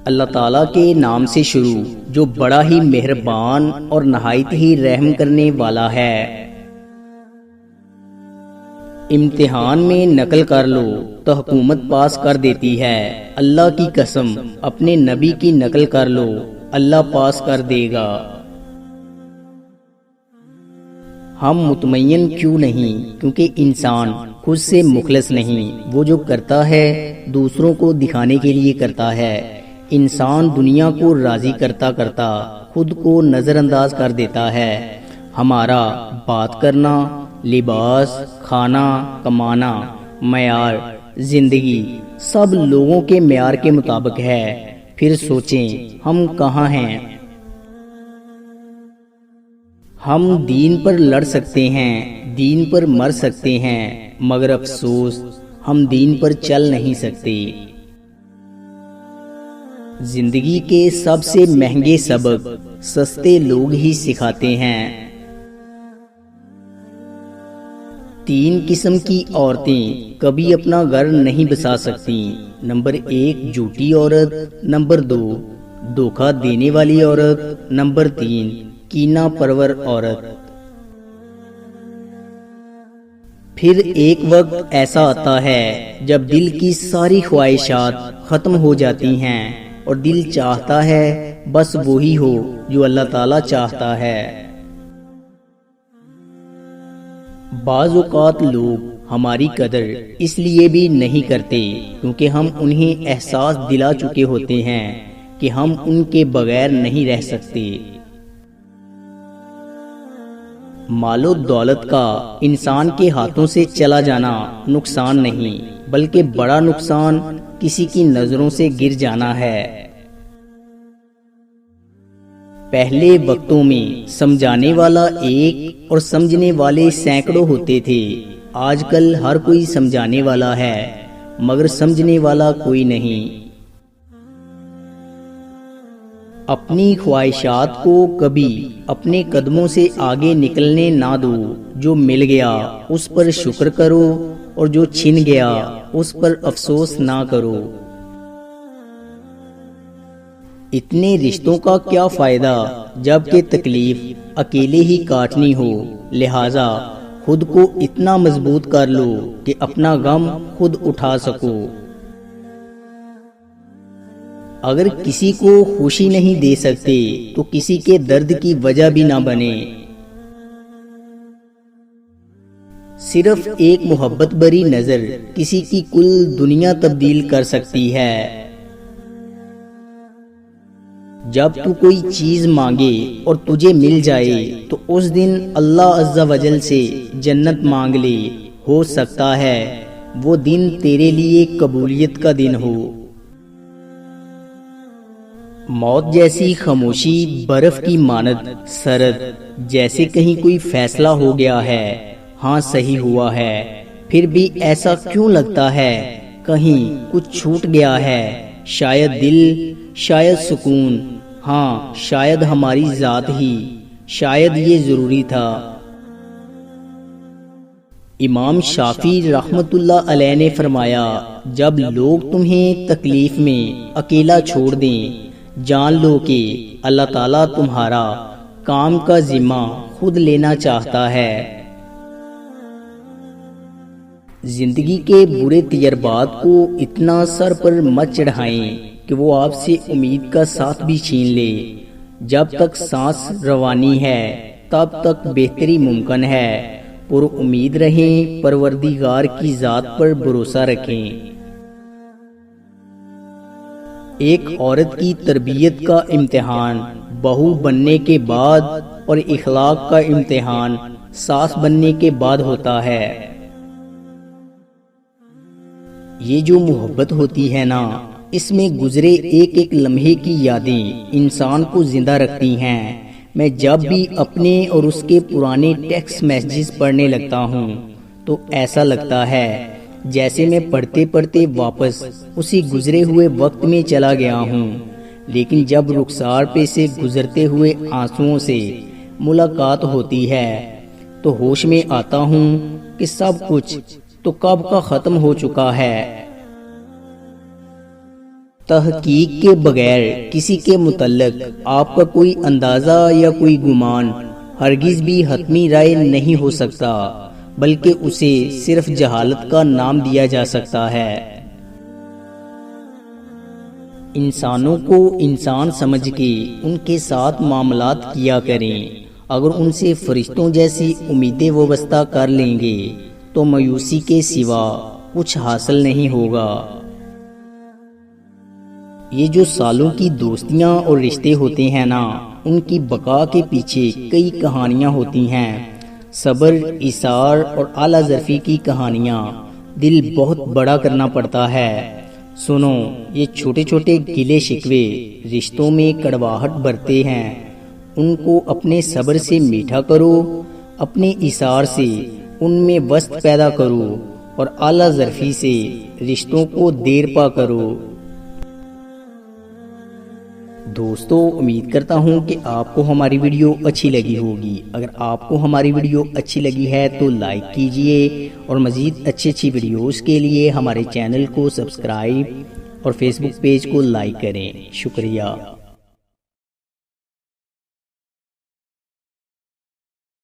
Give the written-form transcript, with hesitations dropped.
اللہ تعالیٰ کے نام سے شروع جو بڑا ہی مہربان اور نہایت ہی رحم کرنے والا ہے۔ امتحان میں نقل کر لو تو حکومت پاس کر دیتی ہے، اللہ کی قسم اپنے نبی کی نقل کر لو اللہ پاس کر دے گا۔ ہم مطمئن کیوں نہیں؟ کیونکہ انسان خود سے مخلص نہیں، وہ جو کرتا ہے دوسروں کو دکھانے کے لیے کرتا ہے۔ انسان دنیا کو راضی کرتا کرتا خود کو نظر انداز کر دیتا ہے۔ ہمارا بات کرنا، لباس، کھانا، کمانا، معیار زندگی سب لوگوں کے معیار کے مطابق ہے۔ پھر سوچیں ہم کہاں ہیں؟ ہم دین پر لڑ سکتے ہیں، دین پر مر سکتے ہیں، مگر افسوس ہم دین پر چل نہیں سکتے۔ زندگی کے سب سے مہنگے سبق سستے لوگ ہی سکھاتے ہیں۔ 3 قسم کی عورتیں کبھی اپنا گھر نہیں بسا سکتی۔ نمبر 1 جھوٹی عورت، نمبر 2 دھوکہ دینے والی عورت، نمبر 3 کینہ پرور عورت۔ پھر ایک وقت ایسا آتا ہے جب دل کی ساری خواہشات ختم ہو جاتی ہیں اور دل چاہتا ہے بس وہی ہو جو اللہ تعالیٰ چاہتا ہے۔ بعض اوقات لوگ ہماری قدر اس لیے بھی نہیں کرتے کیونکہ ہم انہیں احساس دلا چکے ہوتے ہیں کہ ہم ان کے بغیر نہیں رہ سکتے۔ مال و دولت کا انسان کے ہاتھوں سے چلا جانا نقصان نہیں بلکہ بڑا نقصان کسی کی نظروں سے گر جانا ہے۔ پہلے وقتوں میں سمجھانے والا ایک اور سمجھنے والے سینکڑوں ہوتے تھے۔ آج کل ہر کوئی سمجھانے والا ہے مگر سمجھنے والا کوئی نہیں۔ اپنی خواہشات کو کبھی اپنے قدموں سے آگے نکلنے نہ دو۔ جو مل گیا اس پر شکر کرو اور جو چھن گیا اس پر افسوس نہ کرو۔ اتنے رشتوں کا کیا فائدہ جب کہ تکلیف اکیلے ہی کاٹنی ہو، لہذا خود کو اتنا مضبوط کر لو کہ اپنا غم خود اٹھا سکو۔ اگر کسی کو خوشی نہیں دے سکتے تو کسی کے درد کی وجہ بھی نہ بنے۔ صرف ایک محبت بری نظر کسی کی کل دنیا تبدیل کر سکتی ہے۔ جب تو کوئی چیز مانگے اور تجھے مل جائے تو اس دن اللہ عز و جل سے جنت مانگ لے، ہو سکتا ہے وہ دن تیرے لیے قبولیت کا دن ہو۔ موت جیسی خاموشی برف کی مانند سرد، جیسے کہیں کوئی فیصلہ ہو گیا ہے، ہاں صحیح ہوا ہے، پھر بھی ایسا کیوں لگتا ہے کہیں کچھ چھوٹ گیا ہے، شاید دل، شاید سکون، ہاں شاید ہماری ذات ہی، شاید یہ ضروری تھا۔ امام شافعی رحمت اللہ علیہ نے فرمایا، جب لوگ تمہیں تکلیف میں اکیلا چھوڑ دیں، جان لو کہ اللہ تعالیٰ تمہارا کام کا ذمہ خود لینا چاہتا ہے۔ زندگی کے برے تجربات کو اتنا سر پر مت چڑھائیں کہ وہ آپ سے امید کا ساتھ بھی چھین لے۔ جب تک سانس روانی ہے تب تک بہتری ممکن ہے۔ پر امید رہیں، پروردگار کی ذات پر بھروسہ رکھیں۔ ایک عورت کی تربیت کا امتحان بہو بننے کے بعد اور اخلاق کا امتحان ساس بننے کے بعد ہوتا ہے۔ یہ جو محبت ہوتی ہے نا، اس میں گزرے ایک ایک لمحے کی یادیں انسان کو زندہ رکھتی ہیں۔ میں جب بھی اپنے اور اس کے پرانے ٹیکسٹ میسیجز پڑھنے لگتا ہوں تو ایسا لگتا ہے جیسے میں پڑھتے پڑھتے واپس اسی گزرے ہوئے وقت میں چلا گیا ہوں۔ لیکن جب رخسار پہ سے گزرتے ہوئے آنسوؤں سے ملاقات ہوتی ہے تو ہوش میں آتا ہوں کہ سب کچھ تو کب کا ختم ہو چکا ہے۔ تحقیق کے بغیر کسی کے متعلق آپ کا کوئی اندازہ یا کوئی گمان ہرگز بھی حتمی رائے نہیں ہو سکتا، بلکہ اسے صرف جہالت کا نام دیا جا سکتا ہے۔ انسانوں کو انسان سمجھ کے ان کے ساتھ معاملات کیا کریں۔ اگر ان سے فرشتوں جیسی امیدیں وابستہ کر لیں گے تو مایوسی کے سوا کچھ حاصل نہیں ہوگا۔ یہ جو سالوں کی دوستیاں اور رشتے ہوتے ہیں نا، ان کی بقا کے پیچھے کئی کہانیاں ہوتی ہیں۔ صبر، ایثار اور اعلیٰ ظرفی کی کہانیاں دل بہت بڑا کرنا پڑتا ہے۔ سنو، یہ چھوٹے چھوٹے گلے شکوے رشتوں میں کڑواہٹ بھرتے ہیں، ان کو اپنے صبر سے میٹھا کرو، اپنے ایثار سے ان میں وسط پیدا کرو اور اعلیٰ ظرفی سے رشتوں کو دیر پا کرو۔ دوستو، امید کرتا ہوں کہ آپ کو ہماری ویڈیو اچھی لگی ہوگی۔ اگر آپ کو ہماری ویڈیو اچھی لگی ہے تو لائک کیجئے اور مزید اچھی ویڈیوز کے لیے ہمارے چینل کو سبسکرائب اور فیس بک پیج کو لائک کریں۔ شکریہ۔